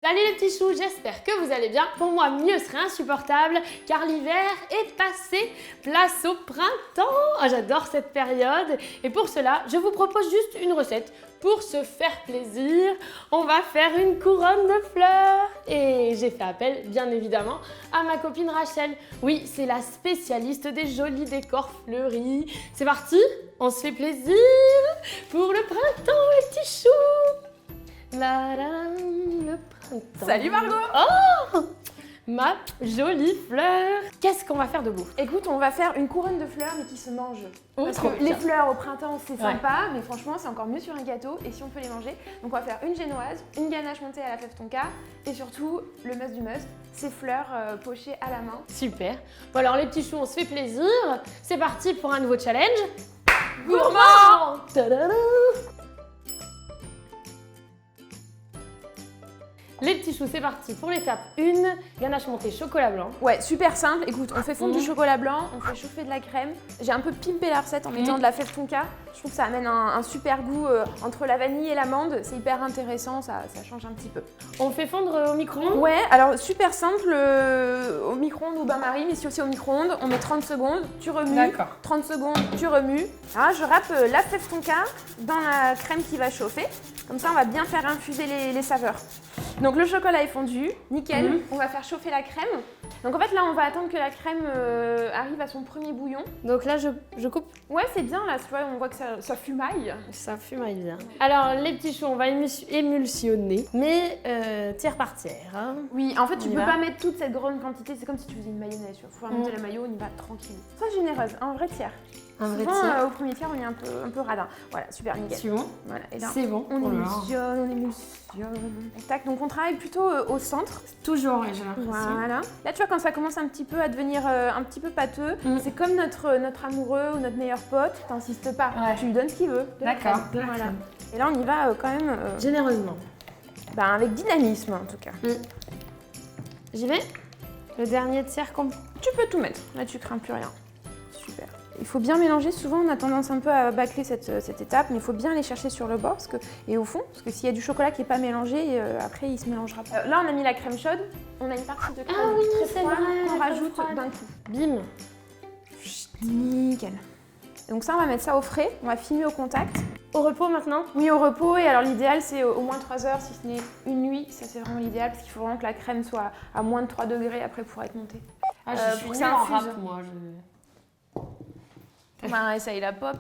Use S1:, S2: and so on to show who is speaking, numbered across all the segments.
S1: Salut les petits choux, j'espère que vous allez bien. Pour moi, mieux serait insupportable car l'hiver est passé. Place au printemps. Ah, j'adore cette période. Et pour cela, je vous propose juste une recette. Pour se faire plaisir, on va faire une couronne de fleurs. Et j'ai fait appel, bien évidemment, à ma copine Rachel. Oui, c'est la spécialiste des jolis décors fleuris. C'est parti, on se fait plaisir pour le printemps les petits choux. La, la, la, le printemps.
S2: Salut Margot!
S1: Oh, ma jolie fleur. Qu'est-ce qu'on va faire de beau?
S2: Écoute, on va faire une couronne de fleurs mais qui se mange. Parce
S1: trop
S2: que
S1: bien.
S2: les fleurs au printemps c'est sympa, mais franchement c'est encore mieux sur un gâteau et si on peut les manger. Donc on va faire une génoise, une ganache montée à la fève tonka et surtout le must du must, ces fleurs pochées à la main.
S1: Super. Bon alors les petits choux, on se fait plaisir. C'est parti pour un nouveau challenge.
S2: Gourmand!
S1: Tadadam. Les petits choux, c'est parti pour l'étape 1, ganache montée chocolat blanc.
S2: Ouais, super simple. Écoute, on fait fondre du chocolat blanc, on fait chauffer de la crème. J'ai un peu pimpé la recette en mettant de la fève tonka. Je trouve que ça amène un super goût entre la vanille et l'amande. C'est hyper intéressant, ça change un petit peu.
S1: On fait fondre au micro-ondes.
S2: Ouais, alors super simple, au micro-ondes ou bain-marie, mais si aussi au micro-ondes, on met 30 secondes, tu remues.
S1: D'accord.
S2: 30 secondes, tu remues. Alors, je râpe la fève tonka dans la crème qui va chauffer. Comme ça, on va bien faire infuser les saveurs. Donc le chocolat est fondu, nickel. On va faire chauffer la crème. Donc en fait là, on va attendre que la crème arrive à son premier bouillon.
S1: Donc là, je coupe.
S2: Ouais, c'est bien là, tu vois, on voit que ça fumaille.
S1: Ça fumaille bien. Alors les petits choux, on va émulsionner, mais tiers par tiers. Hein.
S2: Oui, en fait, tu
S1: On y
S2: peux
S1: va.
S2: pas mettre toute cette grande quantité, c'est comme si tu faisais une mayonnaise. Il faut remonter la mayo, on y va tranquille. Sois généreuse, un vrai tiers.
S1: Un vrai
S2: Souvent,
S1: tiers.
S2: au premier tiers, on est un peu radin. Voilà, super, nickel.
S1: C'est bon.
S2: Voilà, et là,
S1: C'est bon.
S2: on
S1: Oh là là.
S2: émulsionne, on émulsionne. Tac, donc on travaille plutôt au centre.
S1: Toujours, j'ai l'impression.
S2: Voilà. Là, tu vois, quand ça commence un petit peu à devenir un petit peu pâteux, c'est comme notre amoureux ou notre meilleur pote. T'insistes pas,
S1: Ouais.
S2: tu lui donnes ce qu'il veut. de la
S1: D'accord,
S2: crème.
S1: de la
S2: Voilà.
S1: crème.
S2: Et là, on y va quand même
S1: Généreusement.
S2: avec dynamisme en tout cas.
S1: J'y vais. Le dernier tiers complet.
S2: Tu peux tout mettre. Là, tu crains plus rien. Super. Il faut bien mélanger. Souvent, on a tendance un peu à bâcler cette étape, mais il faut bien aller chercher sur le bord et au fond, parce que s'il y a du chocolat qui n'est pas mélangé, après, il se mélangera pas. Là, on a mis la crème chaude. On a une partie de crème
S1: oui,
S2: très
S1: c'est
S2: froide
S1: vrai,
S2: qu'on
S1: la
S2: rajoute
S1: crème froide.
S2: d'un coup.
S1: Bim.
S2: Nickel. Donc ça, on va mettre ça au frais. On va filmer au contact.
S1: Au repos maintenant.
S2: Oui, au repos. Et alors, l'idéal, c'est au moins 3 heures, si ce n'est une nuit. Ça, c'est vraiment l'idéal, parce qu'il faut vraiment que la crème soit à moins de 3 degrés après pour être montée.
S1: Ah, je suis
S2: pour que
S1: nulle
S2: ça
S1: en
S2: infuse.
S1: rap, moi.
S2: Bah, essaye la pop.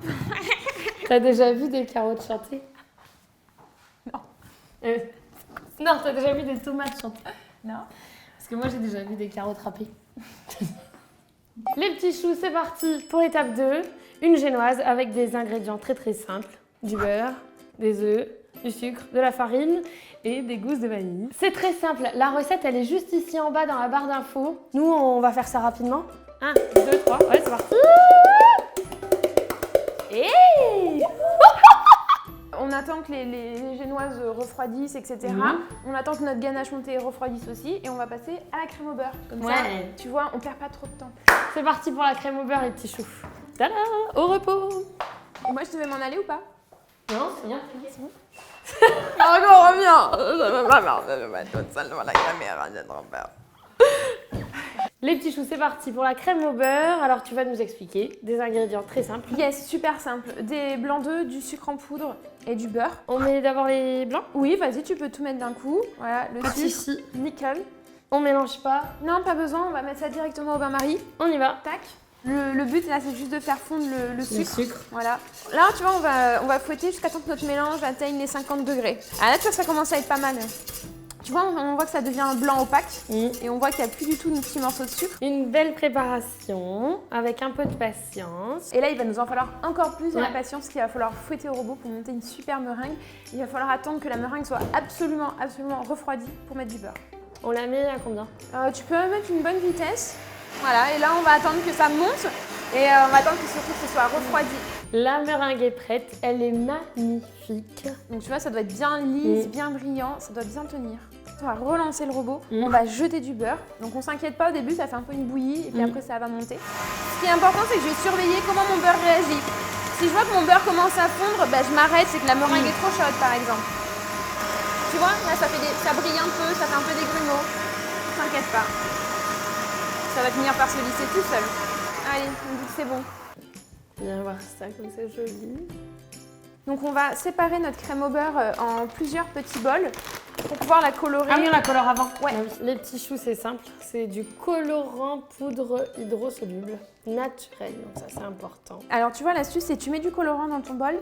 S1: T'as déjà vu des carottes chanter?
S2: Non.
S1: Non, t'as déjà vu des tomates chanter?
S2: Non.
S1: Parce que moi, j'ai déjà vu des carottes râpées. Les petits choux, c'est parti pour l'étape 2. Une génoise avec des ingrédients très très simples. Du beurre, des œufs, du sucre, de la farine et des gousses de vanille. C'est très simple. La recette, elle est juste ici en bas dans la barre d'infos. Nous, on va faire ça rapidement. 1, 2, 3. Ouais, c'est parti. Hey!
S2: On attend que les génoises refroidissent, etc. On attend que notre ganache montée refroidisse aussi. Et on va passer à la crème au beurre. Comme ça, tu vois, on perd pas trop de temps.
S1: C'est parti pour la crème au beurre, les petits choux. Tada! Au repos.
S2: Et moi, je devais m'en aller ou pas?
S1: Non, c'est bien.
S2: C'est bon. Margot, reviens. Toute seule devant la caméra, j'ai trop peur.
S1: Les petits choux, c'est parti pour la crème au beurre. Alors, tu vas nous expliquer des ingrédients très simples.
S2: Yes, super simple. Des blancs d'œufs, du sucre en poudre et du beurre.
S1: On met d'abord les blancs.
S2: Oui, vas-y, tu peux tout mettre d'un coup. Voilà, le
S1: Parti
S2: sucre,
S1: ici.
S2: nickel.
S1: On mélange pas.
S2: Non, pas besoin, on va mettre ça directement au bain-marie.
S1: On y va.
S2: Tac. Le but là, c'est juste de faire fondre le sucre.
S1: sucre.
S2: Voilà. Là, tu vois, on va fouetter jusqu'à temps que notre mélange atteigne les 50 degrés. Ah là, tu vois, ça commence à être pas mal. Tu vois, on voit que ça devient blanc opaque et on voit qu'il n'y a plus du tout de petits morceaux de sucre.
S1: Une belle préparation avec un peu de patience.
S2: Et là, il va nous en falloir encore plus de la patience, qu'il va falloir fouetter au robot pour monter une super meringue. Il va falloir attendre que la meringue soit absolument refroidie pour mettre du beurre.
S1: On la met à combien?
S2: Tu peux mettre une bonne vitesse. Voilà, et là, on va attendre que ça monte et on va attendre que surtout que ce soit refroidi.
S1: La meringue est prête, elle est magnifique.
S2: Donc tu vois, ça doit être bien lisse, bien brillant, ça doit bien tenir. On va relancer le robot, on va jeter du beurre. Donc on s'inquiète pas au début, ça fait un peu une bouillie et puis après ça va monter. Ce qui est important, c'est que je vais surveiller comment mon beurre réagit. Si je vois que mon beurre commence à fondre, je m'arrête, c'est que la meringue est trop chaude par exemple. Tu vois, là ça brille un peu, ça fait un peu des grumeaux. T'inquiète pas. Ça va finir par se lisser tout seul. Allez, on dit que c'est bon.
S1: Viens voir ça, comme c'est joli.
S2: Donc on va séparer notre crème au beurre en plusieurs petits bols pour pouvoir la colorer.
S1: Ah oui, on la colore avant.
S2: Ouais.
S1: Ah oui. Les petits choux, c'est simple. C'est du colorant poudre hydrosoluble naturel. Donc ça, c'est important.
S2: Alors tu vois, l'astuce, c'est tu mets du colorant dans ton bol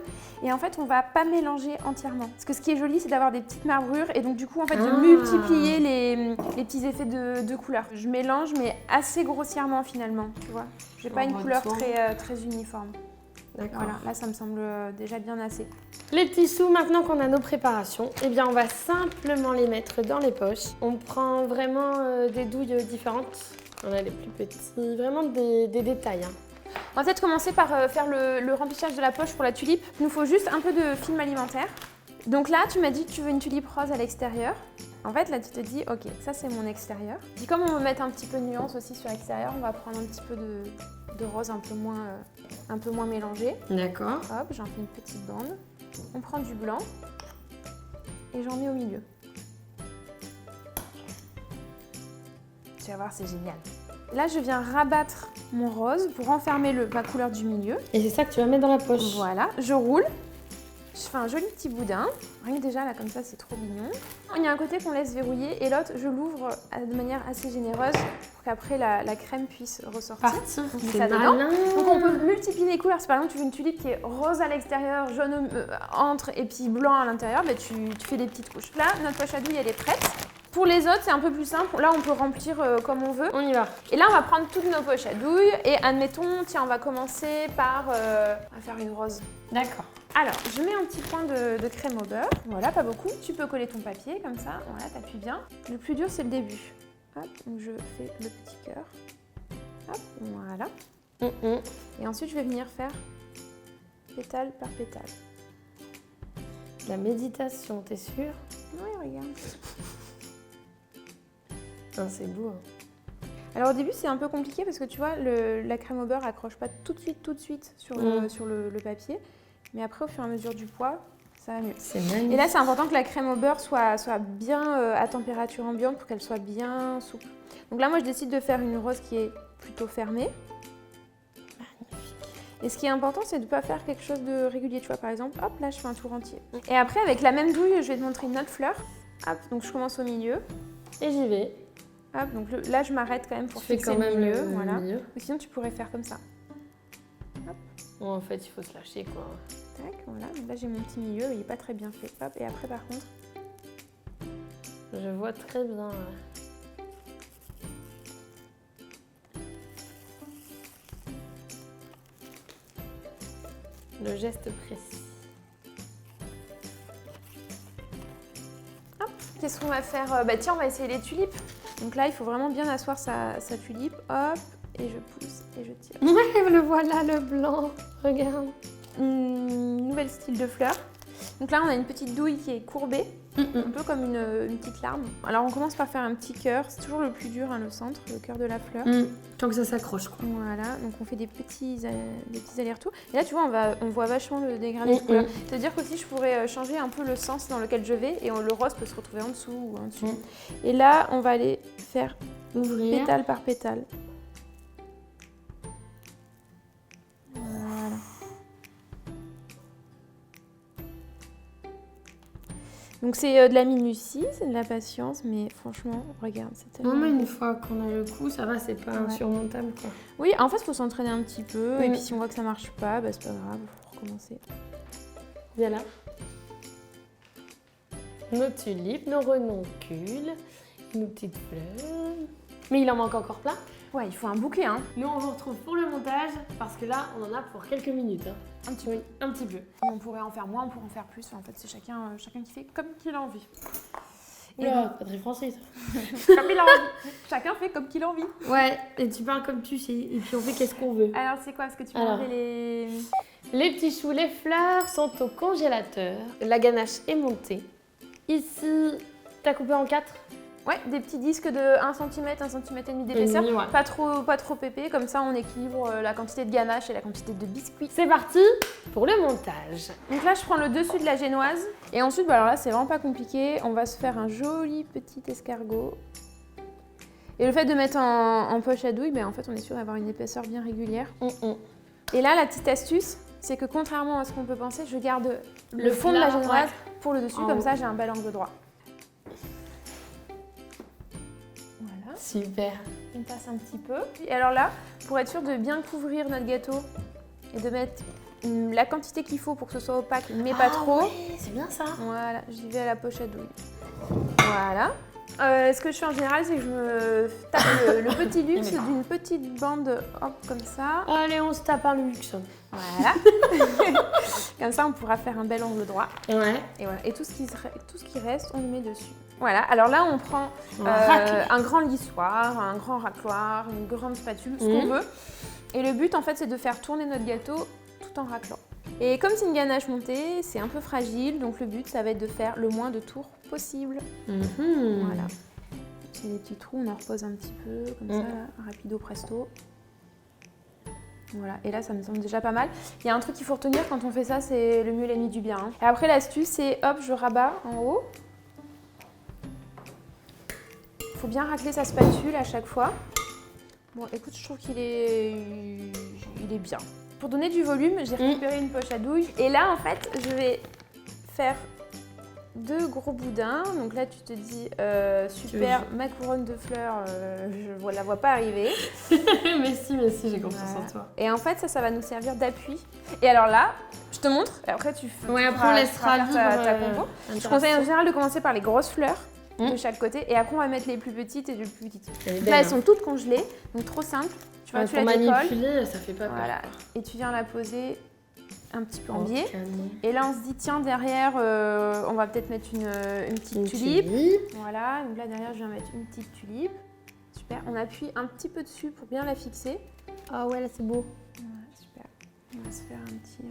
S2: et en fait, on va pas mélanger entièrement. Parce que ce qui est joli, c'est d'avoir des petites marbrures et donc du coup, en fait, de multiplier les petits effets de couleurs. Je mélange, mais assez grossièrement finalement, tu vois. J'ai pas une couleur très uniforme.
S1: D'accord.
S2: Voilà, là, ça me semble déjà bien assez.
S1: Les petits choux, maintenant qu'on a nos préparations, eh bien, on va simplement les mettre dans les poches. On prend vraiment des douilles différentes. On a les plus petits, vraiment des détails. Hein.
S2: On va peut-être commencer par faire le remplissage de la poche pour la tulipe. Il nous faut juste un peu de film alimentaire. Donc là, tu m'as dit que tu veux une tulipe rose à l'extérieur. En fait, là, tu te dis, ok, ça c'est mon extérieur. Puis comme on veut mettre un petit peu de nuance aussi sur l'extérieur, on va prendre un petit peu de rose un peu moins mélangé.
S1: D'accord.
S2: Hop, j'en fais une petite bande. On prend du blanc et j'en mets au milieu. Tu vas voir, c'est génial. Là, je viens rabattre mon rose pour enfermer ma couleur du milieu.
S1: Et c'est ça que tu vas mettre dans la poche.
S2: Voilà, je roule. Je fais un joli petit boudin. Rien que déjà, là, comme ça, c'est trop mignon. Il y a un côté qu'on laisse verrouiller et l'autre, je l'ouvre de manière assez généreuse pour qu'après, la crème puisse ressortir.
S1: Partir,
S2: c'est
S1: c'est
S2: dedans.
S1: malin.
S2: Donc, on peut multiplier les couleurs. Si par exemple, tu veux une tulipe qui est rose à l'extérieur, jaune entre et puis blanc à l'intérieur, bah, tu fais des petites couches. Là, notre poche à douille, elle est prête. Pour les autres, c'est un peu plus simple. Là, on peut remplir comme on veut.
S1: On y va.
S2: Et là, on va prendre toutes nos poches à douille. Et admettons, tiens, on va commencer par faire une rose.
S1: D'accord.
S2: Alors, je mets un petit point de crème au beurre. Voilà, pas beaucoup. Tu peux coller ton papier comme ça. Voilà, t'appuies bien. Le plus dur, c'est le début. Hop, donc je fais le petit cœur. Hop, voilà. Et ensuite, je vais venir faire pétale par pétale.
S1: La méditation, t'es sûre?
S2: Oui, regarde.
S1: Ah, c'est beau. Hein.
S2: Alors au début c'est un peu compliqué parce que tu vois la crème au beurre accroche pas tout de suite sur le papier, mais après au fur et à mesure du poids ça va mieux.
S1: C'est magnifique.
S2: Et là c'est important que la crème au beurre soit bien à température ambiante pour qu'elle soit bien souple. Donc là moi je décide de faire une rose qui est plutôt fermée.
S1: Magnifique.
S2: Et ce qui est important c'est de ne pas faire quelque chose de régulier, tu vois par exemple, hop là je fais un tour entier. Et après avec la même douille je vais te montrer une autre fleur. Hop, donc je commence au milieu.
S1: Et j'y vais.
S2: Hop, donc là je m'arrête quand même pour
S1: fixer
S2: fixer le milieu, voilà.
S1: milieu.
S2: Ou sinon tu pourrais faire comme ça. Hop.
S1: Bon, en fait, il faut se lâcher, quoi.
S2: Tac, voilà. Donc là j'ai mon petit milieu, il n'est pas très bien fait. Hop, et après par contre.
S1: Je vois très bien. Le geste précis.
S2: Hop, qu'est-ce qu'on va faire? Bah tiens, on va essayer les tulipes. Donc là, il faut vraiment bien asseoir sa tulipe. Hop, et je pousse et je tire.
S1: Ouais, le voilà, le blanc. Regarde.
S2: Nouvel style de fleur. Donc là, on a une petite douille qui est courbée, un peu comme une petite larme. Alors on commence par faire un petit cœur. C'est toujours le plus dur, hein, le centre, le cœur de la fleur.
S1: Tant que ça s'accroche, quoi.
S2: Voilà, donc on fait des petits allers-retours. Et là, tu vois, on voit vachement le dégradé de couleur. C'est-à-dire qu'aussi, je pourrais changer un peu le sens dans lequel je vais et le rose peut se retrouver en dessous ou en dessus. Et là, on va aller faire
S1: Ouvrir.
S2: pétale par pétale. Voilà. Donc c'est de la minutie, c'est de la patience, mais franchement, regarde, c'est tellement...
S1: Non, mais une fois qu'on a le coup, ça va, c'est pas insurmontable, quoi.
S2: Oui, en fait, il faut s'entraîner un petit peu, et puis si on voit que ça marche pas, bah, c'est pas grave, il faut recommencer.
S1: Viens là. Nos tulipes, nos renoncules, nos petites fleurs. Mais il en manque encore plein.
S2: Ouais, il faut un bouquet, hein.
S1: Nous, on vous retrouve pour le montage, parce que là, on en a pour quelques minutes. Hein.
S2: Un petit peu.
S1: Un petit peu.
S2: On pourrait en faire moins, on pourrait en faire plus. En fait, c'est chacun qui fait comme qu'il a envie.
S1: Et là, pas très français, ça.
S2: Comme il a envie. Chacun fait comme qu'il a envie.
S1: Ouais, et tu parles comme tu sais, et puis on fait qu'est-ce qu'on veut.
S2: Alors, c'est quoi? Est-ce que tu peux enlever les...
S1: Les petits choux, les fleurs sont au congélateur. La ganache est montée. Ici, t'as coupé en 4.
S2: Ouais, des petits disques de 1 cm, 1 cm et demi d'épaisseur.
S1: Ouais.
S2: Pas trop épais, comme ça on équilibre la quantité de ganache et la quantité de biscuits.
S1: C'est parti pour le montage.
S2: Donc là je prends le dessus de la génoise. Et ensuite, bah alors là c'est vraiment pas compliqué. On va se faire un joli petit escargot. Et le fait de mettre en poche à douille, ben en fait on est sûr d'avoir une épaisseur bien régulière. Et là la petite astuce, c'est que contrairement à ce qu'on peut penser, je garde le fond de la génoise pour le dessus, comme ça j'ai un bel angle droit. Voilà.
S1: Super.
S2: On passe un petit peu. Et alors là, pour être sûr de bien couvrir notre gâteau et de mettre la quantité qu'il faut pour que ce soit opaque, mais pas trop.
S1: Oui, c'est bien ça.
S2: Voilà, j'y vais à la poche à douille. Voilà. Ce que je fais en général, c'est que je me tape le petit luxe d'une petite bande, hop, comme ça.
S1: Allez, on se tape un luxe.
S2: Voilà. Comme ça, on pourra faire un bel angle droit.
S1: Ouais.
S2: Et voilà. Et tout ce qui reste, on le met dessus. Voilà. Alors là, on prend
S1: racle.
S2: un grand lissoir, un grand racloir, une grande spatule, ce qu'on veut. Et le but, en fait, c'est de faire tourner notre gâteau tout en raclant. Et comme c'est une ganache montée, c'est un peu fragile, donc le but, ça va être de faire le moins de tours possible. Voilà. C'est des petits trous, on en repose un petit peu, comme ça, rapido presto. Voilà, et là, ça me semble déjà pas mal. Il y a un truc qu'il faut retenir quand on fait ça, c'est le mieux l'ennemi du bien. Hein. Et après, l'astuce, c'est hop, je rabats en haut. Il faut bien racler sa spatule à chaque fois. Bon, écoute, je trouve qu'il est bien. Pour donner du volume, j'ai récupéré une poche à douille. Et là, en fait, je vais faire 2 gros boudins. Donc là, tu te dis, super, ma couronne de fleurs, je ne la vois pas arriver.
S1: mais si, j'ai confiance en toi.
S2: Et en fait, ça va nous servir d'appui. Et alors là, je te montre. Et après,
S1: après, on laissera libre
S2: ta compo. Je conseille en général de commencer par les grosses fleurs de chaque côté. Et après, on va mettre les plus petites et les plus petites. Là, elles sont toutes congelées, donc trop simple. Tu vois, tu la décolles.
S1: Manipuler, ça fait pas peur.
S2: Voilà. Et tu viens la poser un petit peu en biais. Et là, on se dit, tiens, derrière, on va peut-être mettre une petite tulipe. Voilà, donc là, derrière, je viens mettre une petite tulipe. Super. On appuie un petit peu dessus pour bien la fixer.
S1: Ah ouais, là, c'est beau.
S2: Voilà, super. On va se faire un petit...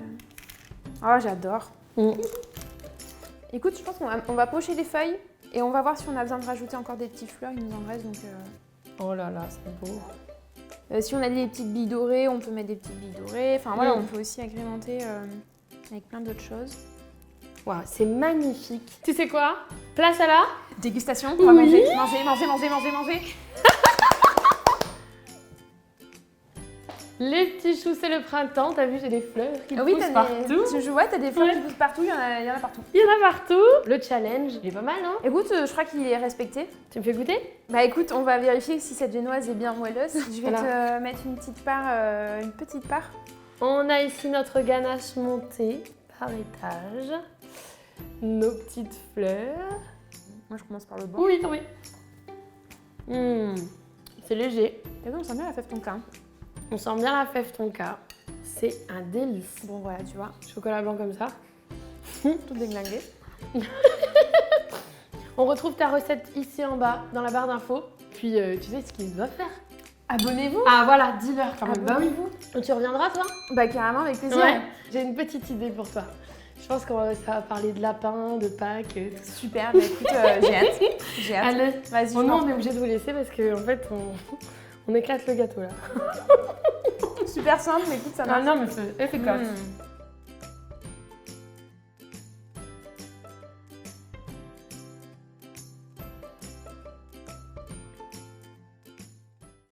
S2: Oh, j'adore. Écoute, je pense qu'on va pocher les feuilles et on va voir si on a besoin de rajouter encore des petites fleurs. Il nous en reste, donc...
S1: Oh là là, c'est beau.
S2: Si on a des petites billes dorées, on peut mettre des petites billes dorées. Enfin voilà, on peut aussi agrémenter avec plein d'autres choses.
S1: Waouh, c'est magnifique. Tu sais quoi? Place à la
S2: dégustation. On va manger.
S1: Les petits choux, c'est le printemps. T'as vu, j'ai des fleurs qui poussent
S2: partout.
S1: partout.
S2: T'as des fleurs qui poussent partout. Il y en a partout.
S1: Il y en a partout. Le challenge, il est pas mal, non?
S2: Écoute, je crois qu'il est respecté.
S1: Tu me fais goûter?
S2: Bah écoute, on va vérifier si cette génoise est bien moelleuse. Je vais te mettre une petite part.
S1: On a ici notre ganache montée par étage. Nos petites fleurs.
S2: Moi, je commence par le bas.
S1: Oui. C'est léger.
S2: T'as vu, on sent bien la fève tonka.
S1: On sent bien la fève tonka. C'est un délice.
S2: Bon, voilà, tu vois.
S1: Chocolat blanc comme ça.
S2: Tout déglingué.
S1: On retrouve ta recette ici en bas, dans la barre d'infos. Puis, tu sais ce qu'ils doivent faire.
S2: Abonnez-vous.
S1: Ah voilà, dis-leur quand même. Bah oui.
S2: Abonnez-vous.
S1: Tu reviendras, toi?
S2: Bah carrément, avec plaisir.
S1: Ouais. J'ai une petite idée pour toi. Je pense qu'on va parler de lapin, de Pâques, tout ça.
S2: Super, bah écoute, j'ai hâte.
S1: Allez,
S2: vas-y.
S1: on est obligé de vous laisser parce qu'en fait, on éclate le gâteau là.
S2: Super simple, mais écoute, ça marche.
S1: Ah non, mais c'est efficace.